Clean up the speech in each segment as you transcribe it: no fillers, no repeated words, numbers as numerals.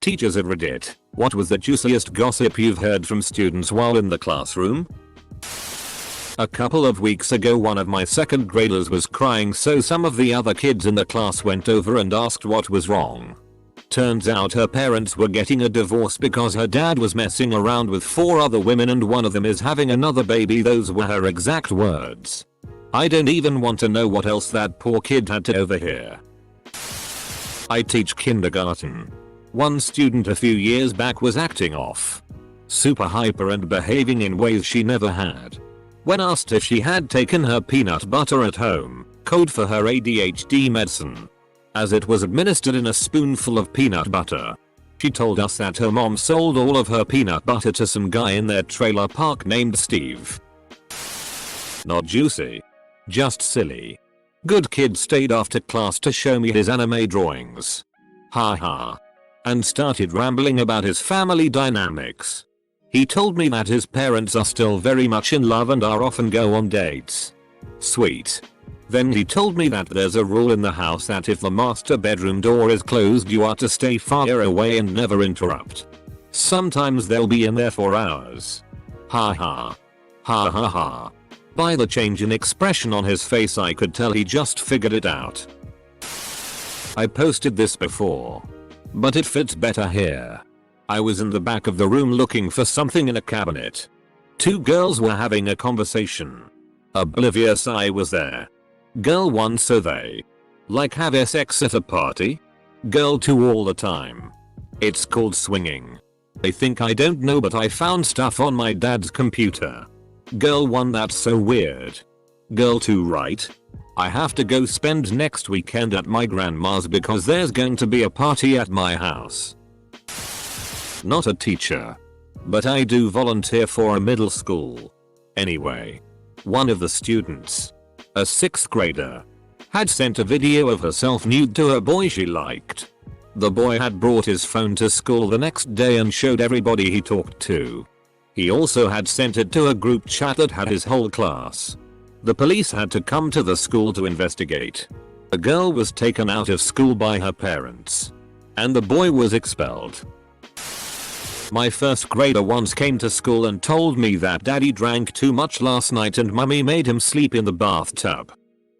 teachers at Reddit. What was the juiciest gossip you've heard from students while in the classroom? A couple of weeks ago one of my second graders was crying, so some of the other kids in the class went over and asked what was wrong. Turns out her parents were getting a divorce because her dad was messing around with 4 other women and one of them is having another baby. Those were her exact words. I don't even want to know what else that poor kid had to overhear. I teach kindergarten. One student a few years back was acting off. Super hyper and behaving in ways she never had. When asked if she had taken her peanut butter at home, code for her ADHD medicine, as it was administered in a spoonful of peanut butter, she told us that her mom sold all of her peanut butter to some guy in their trailer park named Steve. Not juicy. Just silly. Good kid stayed after class to show me his anime drawings. Haha. And started rambling about his family dynamics. He told me that his parents are still very much in love and are often go on dates. Sweet. Then he told me that there's a rule in the house that if the master bedroom door is closed you are to stay far away and never interrupt. Sometimes they'll be in there for hours. Ha ha. Ha ha ha. By the change in expression on his face I could tell he just figured it out. I posted this before, but it fits better here. I was in the back of the room looking for something in a cabinet. 2 girls were having a conversation. Oblivious I was there. Girl 1, so they like have sex at a party? Girl 2, all the time. It's called swinging. They think I don't know, but I found stuff on my dad's computer. Girl 1, that's so weird. Girl 2, right? I have to go spend next weekend at my grandma's because there's going to be a party at my house. Not a teacher, but I do volunteer for a middle school. Anyway, one of the students, a 6th grader, had sent a video of herself nude to a boy she liked. The boy had brought his phone to school the next day and showed everybody he talked to. He also had sent it to a group chat that had his whole class. The police had to come to the school to investigate. The girl was taken out of school by her parents, and the boy was expelled. My 1st grader once came to school and told me that daddy drank too much last night and mummy made him sleep in the bathtub.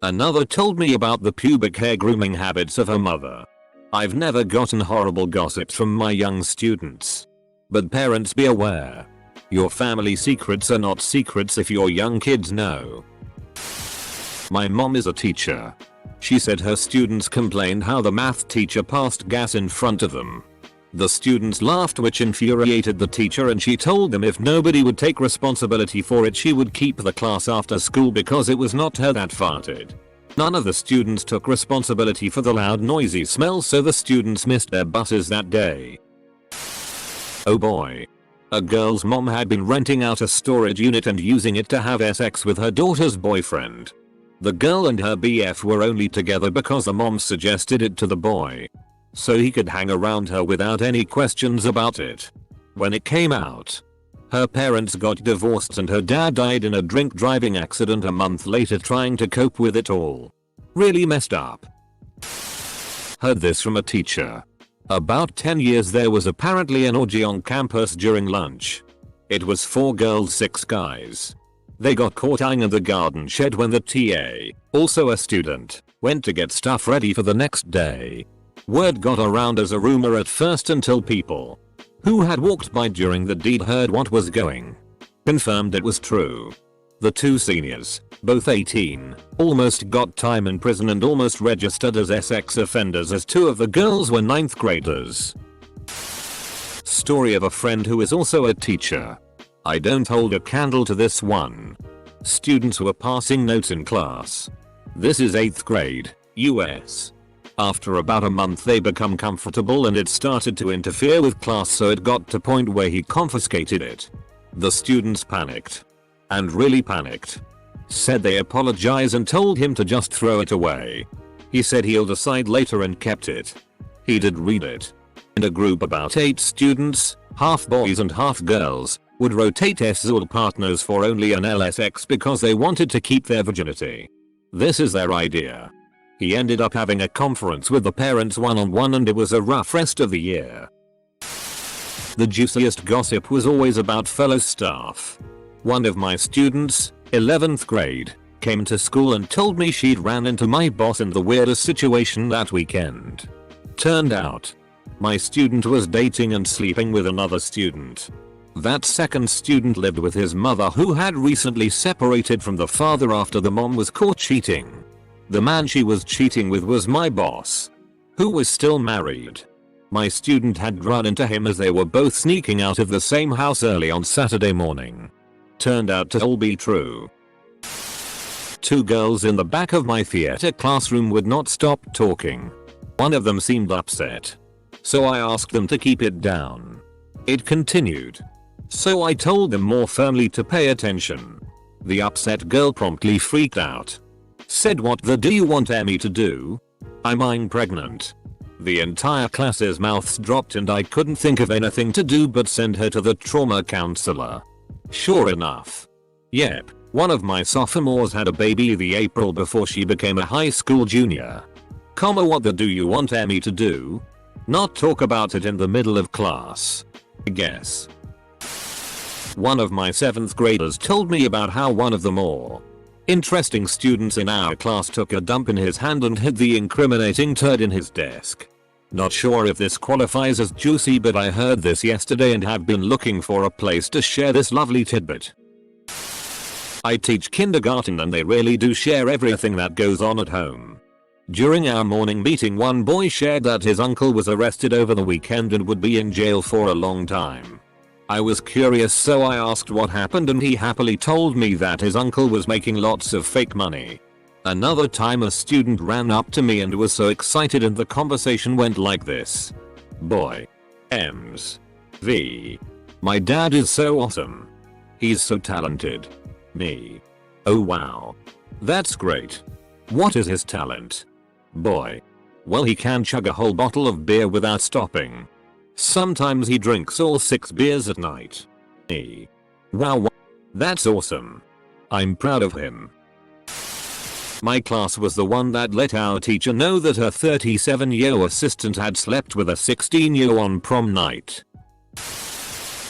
Another told me about the pubic hair grooming habits of her mother. I've never gotten horrible gossips from my young students. But parents, be aware. Your family secrets are not secrets if your young kids know. My mom is a teacher. She said her students complained how the math teacher passed gas in front of them. The students laughed, which infuriated the teacher, and she told them if nobody would take responsibility for it she would keep the class after school because it was not her that farted. None of the students took responsibility for the loud noisy smell, so the students missed their buses that day. Oh boy. A girl's mom had been renting out a storage unit and using it to have sex with her daughter's boyfriend. The girl and her BF were only together because the mom suggested it to the boy, so he could hang around her without any questions about it. When it came out, her parents got divorced and her dad died in a drink driving accident a month later trying to cope with it all. Really messed up. Heard this from a teacher. About 10 years there was apparently an orgy on campus during lunch. It was 4 girls, 6 guys. They got caught eyeing in the garden shed when the TA, also a student, went to get stuff ready for the next day. Word got around as a rumor at first until people who had walked by during the deed heard what was going. Confirmed it was true. The 2 seniors, both 18, almost got time in prison and almost registered as sex offenders, as 2 of the girls were 9th graders. Story of a friend who is also a teacher. I don't hold a candle to this one. Students were passing notes in class. This is 8th grade, US. After about a month they become comfortable and it started to interfere with class, so it got to point where he confiscated it. The students panicked. And really panicked. Said they apologized and told him to just throw it away. He said he'll decide later and kept it. He did read it. And a group about 8 students, half boys and half girls, would rotate sexual partners for only an LSX because they wanted to keep their virginity. This is their idea. He ended up having a conference with the parents one-on-one and it was a rough rest of the year. The juiciest gossip was always about fellow staff. One of my students, 11th grade, came to school and told me she'd ran into my boss in the weirdest situation that weekend. Turned out, my student was dating and sleeping with another student. That second student lived with his mother, who had recently separated from the father after the mom was caught cheating. The man she was cheating with was my boss, who was still married. My student had run into him as they were both sneaking out of the same house early on Saturday morning. Turned out to all be true. Two girls in the back of my theater classroom would not stop talking. One of them seemed upset, so I asked them to keep it down. It continued, so I told them more firmly to pay attention. The upset girl promptly freaked out. Said, "What the do you want Emmy to do? I'm pregnant." The entire class's mouths dropped and I couldn't think of anything to do but send her to the trauma counselor. Sure enough. Yep, one of my sophomores had a baby the April before she became a high school junior. What the do you want Emmy to do? Not talk about it in the middle of class, I guess. One of my 7th graders told me about how one of the more interesting students in our class took a dump in his hand and hid the incriminating turd in his desk. Not sure if this qualifies as juicy, but I heard this yesterday and have been looking for a place to share this lovely tidbit. I teach kindergarten and they really do share everything that goes on at home. During our morning meeting, one boy shared that his uncle was arrested over the weekend and would be in jail for a long time. I was curious, so I asked what happened and he happily told me that his uncle was making lots of fake money. Another time a student ran up to me and was so excited and the conversation went like this. "Boy. M's. V. My dad is so awesome. He's so talented. Me. Oh wow. That's great. What is his talent? Boy. Well, he can chug a whole bottle of beer without stopping. Sometimes he drinks all 6 beers at night. Me. Wow. That's awesome. I'm proud of him." My class was the one that let our teacher know that her 37-year assistant had slept with a 16-year on prom night.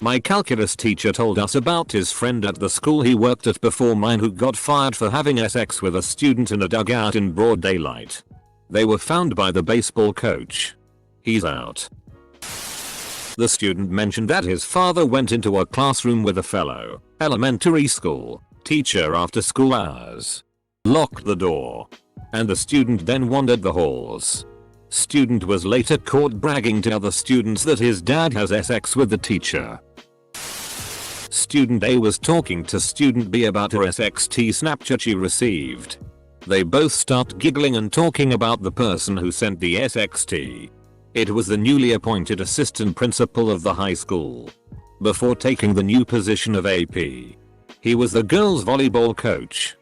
My calculus teacher told us about his friend at the school he worked at before mine who got fired for having sex with a student in a dugout in broad daylight. They were found by the baseball coach. He's out. The student mentioned that his father went into a classroom with a fellow elementary school teacher after school hours, locked the door, and the student then wandered the halls. Student was later caught bragging to other students that his dad has sex with the teacher. Student A was talking to student B about her SXT Snapchat she received. They both start giggling and talking about the person who sent the SXT. It was the newly appointed assistant principal of the high school. Before taking the new position of AP, he was the girls' volleyball coach,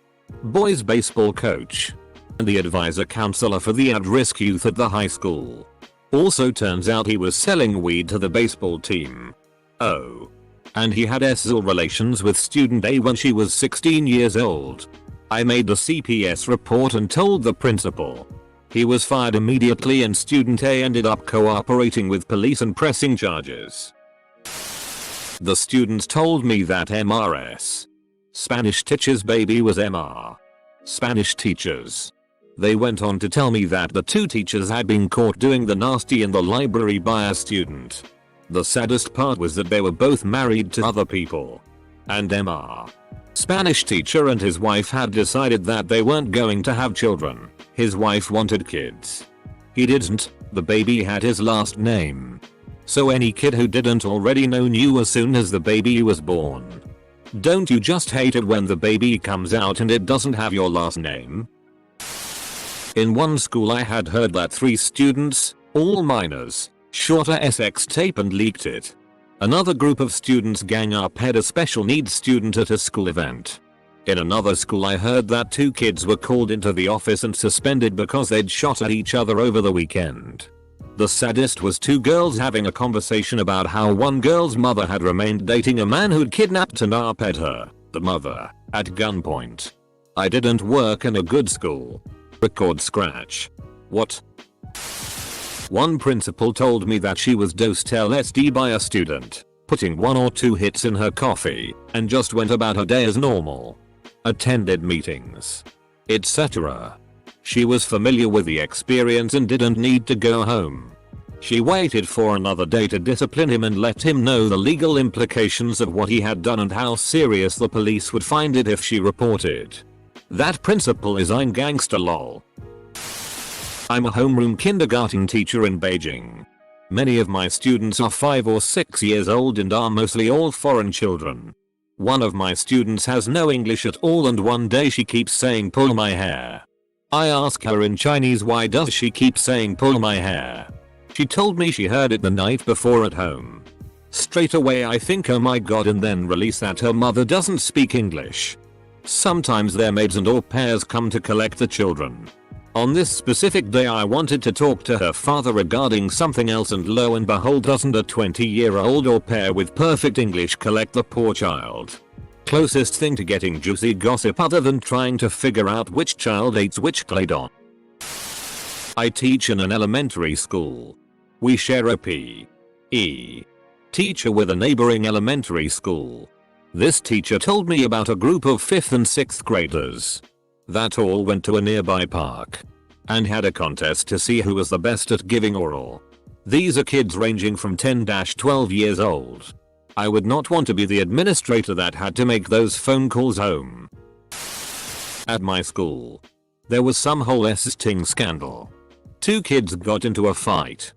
boys' baseball coach, and the advisor counselor for the at-risk youth at the high school. Also turns out he was selling weed to the baseball team. Oh. And he had sexual relations with student A when she was 16 years old. I made the CPS report and told the principal. He was fired immediately and student A ended up cooperating with police and pressing charges. The students told me that MRS. Spanish teacher's baby was MR. Spanish teachers. They went on to tell me that the two teachers had been caught doing the nasty in the library by a student. The saddest part was that they were both married to other people. And MR. Spanish teacher and his wife had decided that they weren't going to have children. His wife wanted kids. He didn't. The baby had his last name. So any kid who didn't already know knew as soon as the baby was born. Don't you just hate it when the baby comes out and it doesn't have your last name? In one school I had heard that 3 students, all minors, shot a SX tape and leaked it. Another group of students gang up had a special needs student at a school event. In another school I heard that 2 kids were called into the office and suspended because they'd shot at each other over the weekend. The saddest was 2 girls having a conversation about how one girl's mother had remained dating a man who'd kidnapped and raped her, the mother, at gunpoint. I didn't work in a good school. Record scratch. What? One principal told me that she was dosed LSD by a student, putting 1 or 2 hits in her coffee, and just went about her day as normal. Attended meetings, etc. She was familiar with the experience and didn't need to go home. She waited for another day to discipline him and let him know the legal implications of what he had done and how serious the police would find it if she reported. That principal is ein gangster lol. I'm a homeroom kindergarten teacher in Beijing. Many of my students are 5 or 6 years old and are mostly all foreign children. One of my students has no English at all and one day she keeps saying pull my hair. I ask her in Chinese why does she keep saying pull my hair. She told me she heard it the night before at home. Straight away I think oh my god and then release that her mother doesn't speak English. Sometimes their maids and au pairs come to collect the children. On this specific day I wanted to talk to her father regarding something else and lo and behold doesn't a 20-year-old au pair with perfect English collect the poor child. Closest thing to getting juicy gossip other than trying to figure out which child eats which Claydon. I teach in an elementary school. We share a PE teacher with a neighboring elementary school. This teacher told me about a group of 5th and 6th graders that all went to a nearby park and had a contest to see who was the best at giving oral. These are kids ranging from 10-12 years old. I would not want to be the administrator that had to make those phone calls home. At my school, there was some whole ting scandal. 2 kids got into a fight.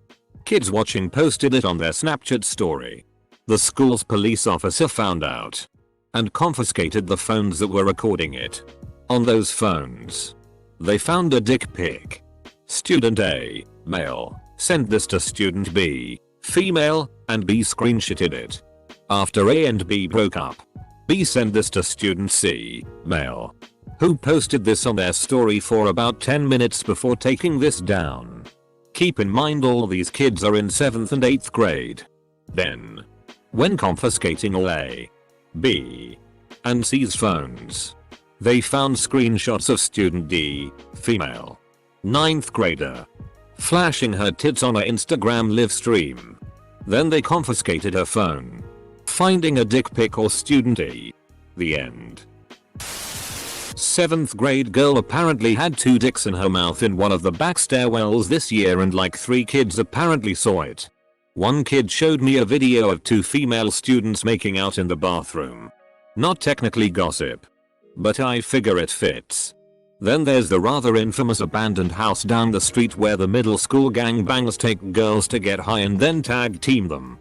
Kids watching posted it on their Snapchat story. The school's police officer found out and confiscated the phones that were recording it. On those phones, they found a dick pic. Student A, male, sent this to student B, female, and B screenshotted it. After A and B broke up, B sent this to student C, male, who posted this on their story for about 10 minutes before taking this down. Keep in mind all these kids are in 7th and 8th grade. Then, when confiscating all A, B, and C's phones, they found screenshots of student D, female, 9th grader, flashing her tits on her Instagram live stream. Then they confiscated her phone, finding a dick pic or student E. The end. 7th grade girl apparently had 2 dicks in her mouth in one of the back stairwells this year and like 3 kids apparently saw it. One kid showed me a video of 2 female students making out in the bathroom. Not technically gossip, but I figure it fits. Then there's the rather infamous abandoned house down the street where the middle school gangbangs take girls to get high and then tag team them.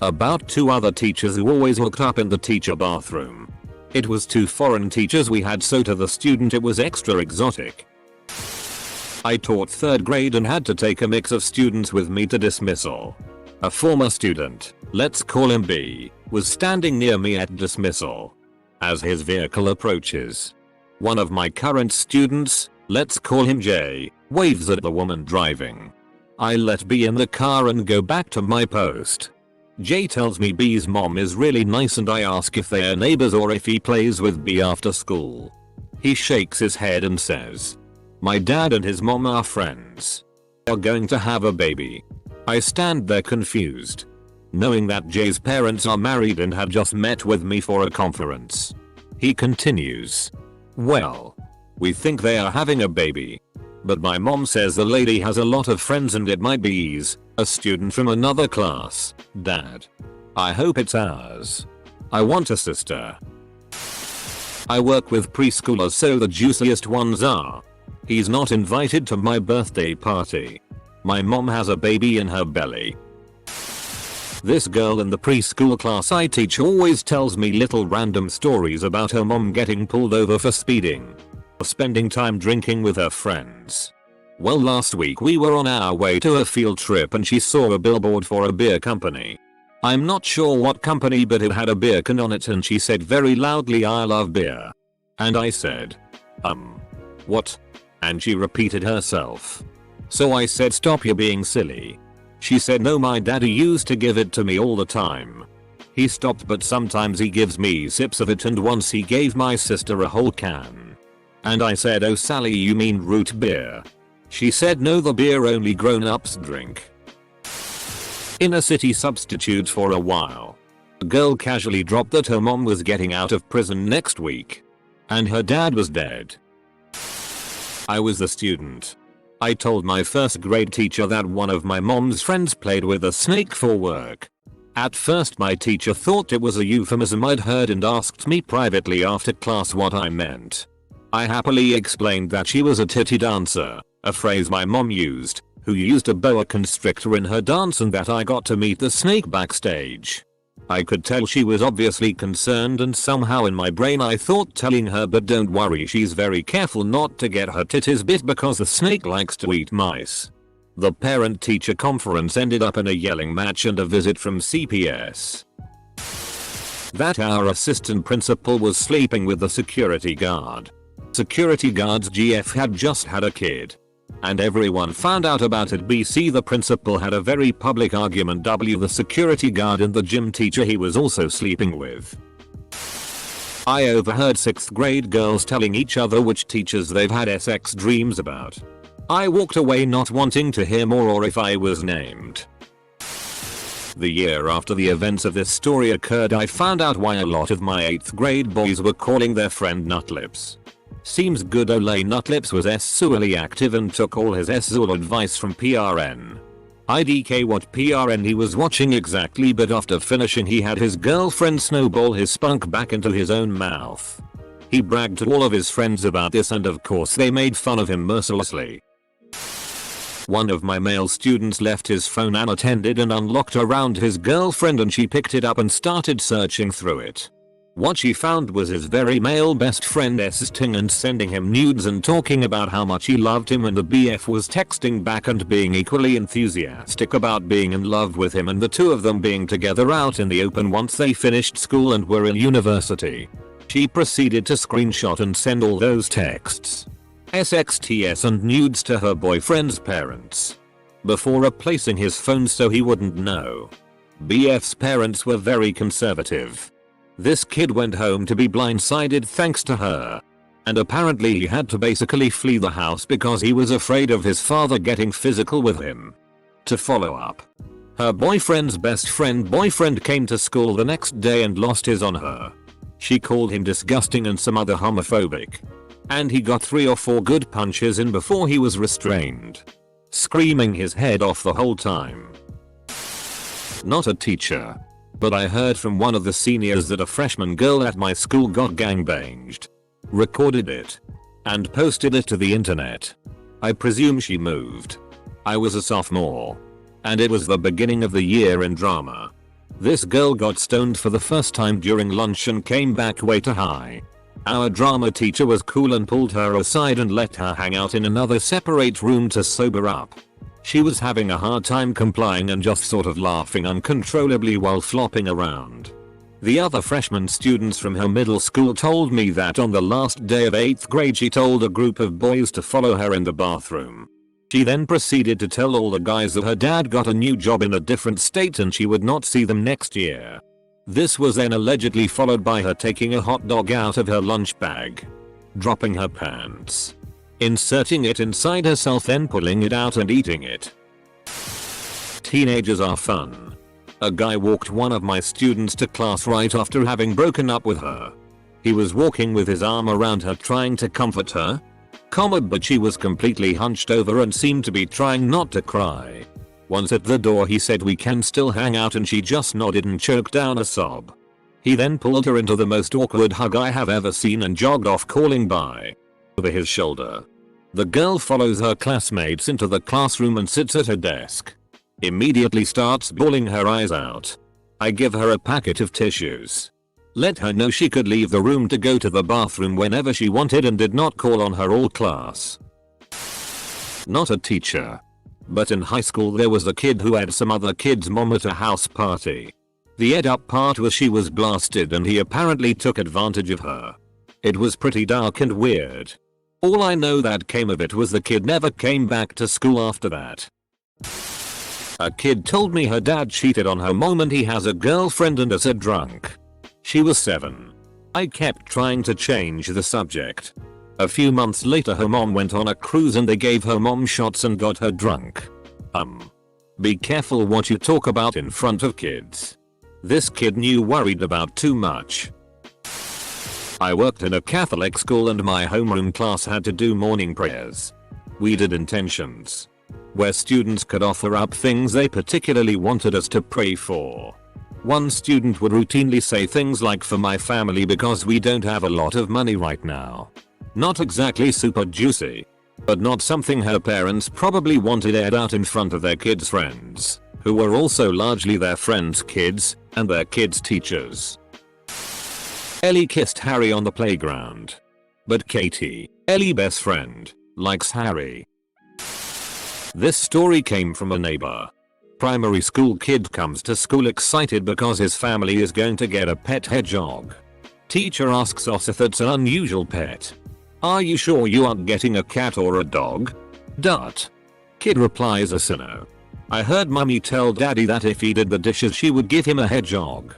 About 2 other teachers who always hooked up in the teacher bathroom. It was 2 foreign teachers we had, so to the student it was extra exotic. I taught 3rd grade and had to take a mix of students with me to dismissal. A former student, let's call him B, was standing near me at dismissal. As his vehicle approaches, one of my current students, let's call him J, waves at the woman driving. I let B in the car and go back to my post. J tells me B's mom is really nice and I ask if they are neighbors or if he plays with B after school. He shakes his head and says, my dad and his mom are friends. They're going to have a baby. I stand there confused, knowing that Jay's parents are married and have just met with me for a conference. He continues, well, we think they are having a baby. But my mom says the lady has a lot of friends and it might be Ease, a student from another class. Dad, I hope it's ours. I want a sister. I work with preschoolers, so the juiciest ones are. He's not invited to my birthday party. My mom has a baby in her belly. This girl in the preschool class I teach always tells me little random stories about her mom getting pulled over for speeding, or spending time drinking with her friends. Well, last week we were on our way to a field trip and she saw a billboard for a beer company. I'm not sure what company, but it had a beer can on it and she said very loudly, I love beer. And I said, what? And she repeated herself. So I said, stop, you're being silly. She said, no, my daddy used to give it to me all the time. He stopped, but sometimes he gives me sips of it, and once he gave my sister a whole can. And I said, oh Sally, you mean root beer? She said no, the beer only grown-ups drink. In a city substitute for a while. A girl casually dropped that her mom was getting out of prison next week. And her dad was dead. I was the student. I told my first grade teacher that one of my mom's friends played with a snake for work. At first my teacher thought it was a euphemism I'd heard and asked me privately after class what I meant. I happily explained that she was a titty dancer, a phrase my mom used, who used a boa constrictor in her dance, and that I got to meet the snake backstage. I could tell she was obviously concerned, and somehow in my brain I thought telling her, but don't worry, she's very careful not to get her titties bit because the snake likes to eat mice. The parent-teacher conference ended up in a yelling match and a visit from CPS. That our assistant principal was sleeping with the security guard. Security guard's GF had just had a kid. And everyone found out about it. BC the principal had a very public argument. The security guard and the gym teacher he was also sleeping with. I overheard 6th grade girls telling each other which teachers they've had sex dreams about. I walked away not wanting to hear more or if I was named. The year after the events of this story occurred, I found out why a lot of my 8th grade boys were calling their friend Nutlips. Seems good Ole Nutlips was sexually active and took all his sexual advice from PRN. IDK what PRN he was watching exactly, but after finishing he had his girlfriend snowball his spunk back into his own mouth. He bragged to all of his friends about this and of course they made fun of him mercilessly. One of my male students left his phone unattended and unlocked around his girlfriend, and she picked it up and started searching through it. What she found was his very male best friend texting and sending him nudes and talking about how much he loved him, and the BF was texting back and being equally enthusiastic about being in love with him and the two of them being together out in the open once they finished school and were in university. She proceeded to screenshot and send all those texts, SXTS and nudes to her boyfriend's parents before replacing his phone so he wouldn't know. BF's parents were very conservative. This kid went home to be blindsided thanks to her. And apparently he had to basically flee the house because he was afraid of his father getting physical with him. To follow up, her boyfriend's best friend boyfriend came to school the next day and lost his on her. She called him disgusting and some other homophobic. And he got 3 or 4 good punches in before he was restrained, screaming his head off the whole time. Not a teacher, but I heard from one of the seniors that a freshman girl at my school got gangbanged, recorded it, and posted it to the internet. I presume she moved. I was a sophomore, and it was the beginning of the year in drama. This girl got stoned for the first time during lunch and came back way too high. Our drama teacher was cool and pulled her aside and let her hang out in another separate room to sober up. She was having a hard time complying and just sort of laughing uncontrollably while flopping around. The other freshman students from her middle school told me that on the last day of 8th grade she told a group of boys to follow her in the bathroom. She then proceeded to tell all the guys that her dad got a new job in a different state and she would not see them next year. This was then allegedly followed by her taking a hot dog out of her lunch bag, dropping her pants, inserting it inside herself, then pulling it out and eating it. Teenagers are fun. A guy walked one of my students to class right after having broken up with her. He was walking with his arm around her trying to comfort her, but she was completely hunched over and seemed to be trying not to cry. Once at the door he said we can still hang out and she just nodded and choked down a sob. He then pulled her into the most awkward hug I have ever seen and jogged off calling bye over his shoulder. The girl follows her classmates into the classroom and sits at her desk. Immediately starts bawling her eyes out. I give her a packet of tissues. Let her know she could leave the room to go to the bathroom whenever she wanted and did not call on her all class. Not a teacher, but in high school there was a kid who had some other kid's mom at a house party. The ed up part was she was blasted and he apparently took advantage of her. It was pretty dark and weird. All I know that came of it was the kid never came back to school after that. A kid told me her dad cheated on her mom and he has a girlfriend and is a drunk. She was 7. I kept trying to change the subject. A few months later her mom went on a cruise and they gave her mom shots and got her drunk. Be careful what you talk about in front of kids. This kid knew worried about too much. I worked in a Catholic school and my homeroom class had to do morning prayers. We did intentions, where students could offer up things they particularly wanted us to pray for. One student would routinely say things like, "For my family because we don't have a lot of money right now." Not exactly super juicy, but not something her parents probably wanted aired out in front of their kids' friends, who were also largely their friends' kids and their kids' teachers. Ellie kissed Harry on the playground. But Katie, Ellie's best friend, likes Harry. This story came from a neighbor. Primary school kid comes to school excited because his family is going to get a pet hedgehog. Teacher asks us if it's an unusual pet. "Are you sure you aren't getting a cat or a dog?" Kid replies a sinner. "I heard mummy tell daddy that if he did the dishes she would give him a hedgehog."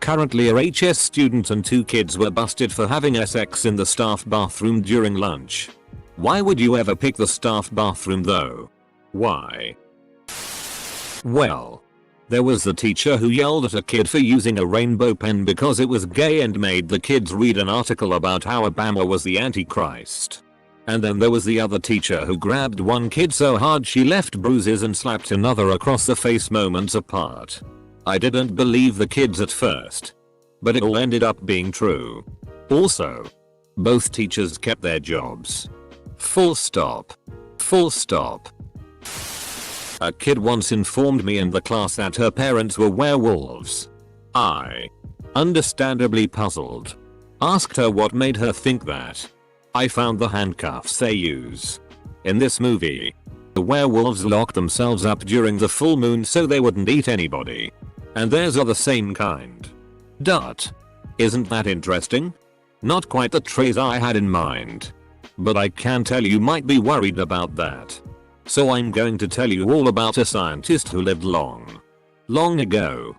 Currently a HS student and 2 kids were busted for having sex in the staff bathroom during lunch. Why would you ever pick the staff bathroom though? Why? Well, there was the teacher who yelled at a kid for using a rainbow pen because it was gay and made the kids read an article about how Obama was the Antichrist. And then there was the other teacher who grabbed one kid so hard she left bruises and slapped another across the face moments apart. I didn't believe the kids at first, but it all ended up being true. Also, both teachers kept their jobs. Full stop. Full stop. A kid once informed me in the class that her parents were werewolves. I, understandably puzzled, asked her what made her think that. I found the handcuffs they use. In this movie, the werewolves lock themselves up during the full moon so they wouldn't eat anybody. And theirs are the same kind. Isn't that interesting? Not quite the traits I had in mind. But I can tell you might be worried about that. So I'm going to tell you all about a scientist who lived long ago,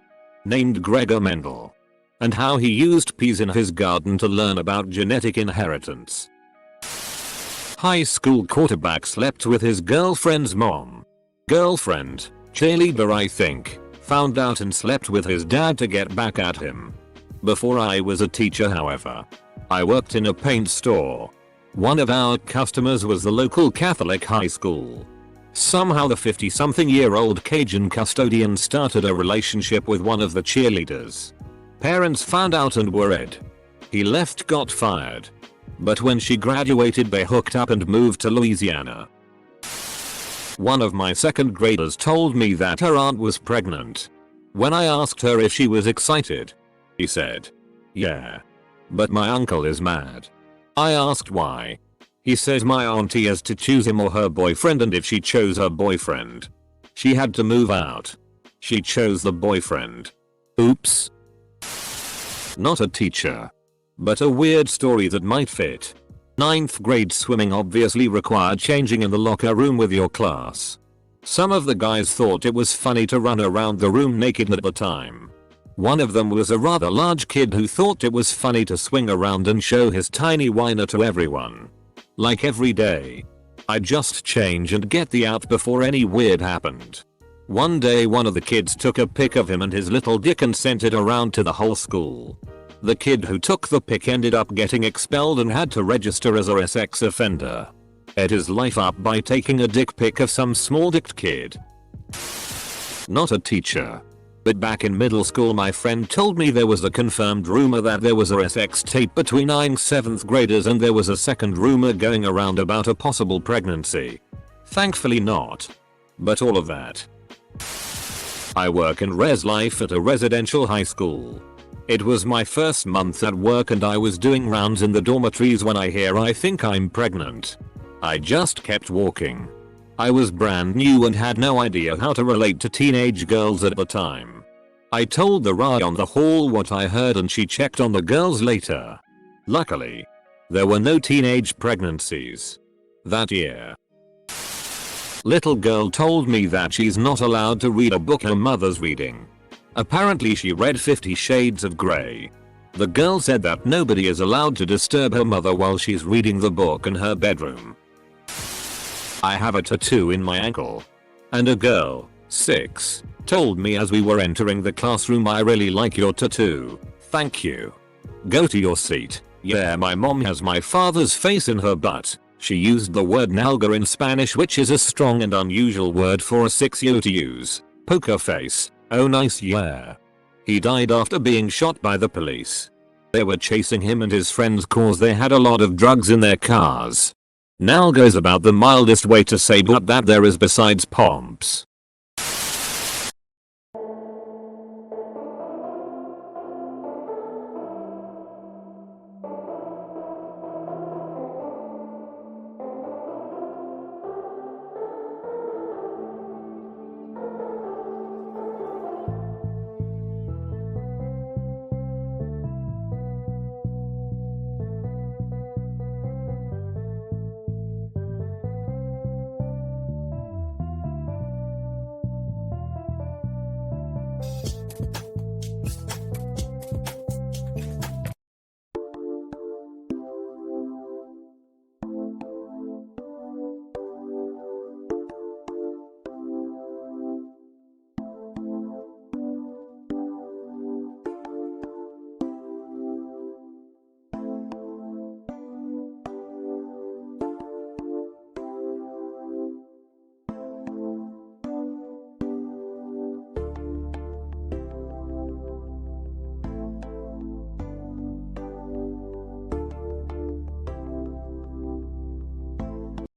named Gregor Mendel, and how he used peas in his garden to learn about genetic inheritance. High school quarterback slept with his girlfriend's mom. Girlfriend, cheerleader I think, found out and slept with his dad to get back at him. Before I was a teacher however, I worked in a paint store. One of our customers was the local Catholic high school. Somehow the 50-something-year-old Cajun custodian started a relationship with one of the cheerleaders. Parents found out and worried. He left, got fired. But when she graduated they hooked up and moved to Louisiana. One of my second graders told me that her aunt was pregnant. When I asked her if she was excited, she said, "Yeah. But my uncle is mad." I asked why. He says my auntie has to choose him or her boyfriend, and if she chose her boyfriend, she had to move out. She chose the boyfriend. Oops. Not a teacher, but a weird story that might fit. 9th grade swimming obviously required changing in the locker room with your class. Some of the guys thought it was funny to run around the room naked at the time. One of them was a rather large kid who thought it was funny to swing around and show his tiny wiener to everyone. Like every day, I'd just change and get the out before any weird happened. One day one of the kids took a pic of him and his little dick and sent it around to the whole school. The kid who took the pic ended up getting expelled and had to register as a sex offender. Ate his life up by taking a dick pic of some small-dicked kid. Not a teacher, but back in middle school my friend told me there was a confirmed rumor that there was a sex tape between 9th 7th graders, and there was a second rumor going around about a possible pregnancy. Thankfully not. But all of that. I work in res life at a residential high school. It was my first month at work and I was doing rounds in the dormitories when I hear I think I'm pregnant. I just kept walking. I was brand new and had no idea how to relate to teenage girls at the time. I told the RA on the hall what I heard and she checked on the girls later. Luckily, there were no teenage pregnancies that year. Little girl told me that she's not allowed to read a book her mother's reading. Apparently she read 50 Shades of Grey. The girl said that nobody is allowed to disturb her mother while she's reading the book in her bedroom. I have a tattoo in my ankle. And a girl, 6, told me as we were entering the classroom, "I really like your tattoo. Thank you. Go to your seat." Yeah, my mom has my father's face in her butt. She used the word nalga in Spanish, which is a strong and unusual word for a 6-year-old to use. Poker face. Oh nice, yeah. He died after being shot by the police. They were chasing him and his friends cause they had a lot of drugs in their cars. Nalga is about the mildest way to say butt that there is besides pomps.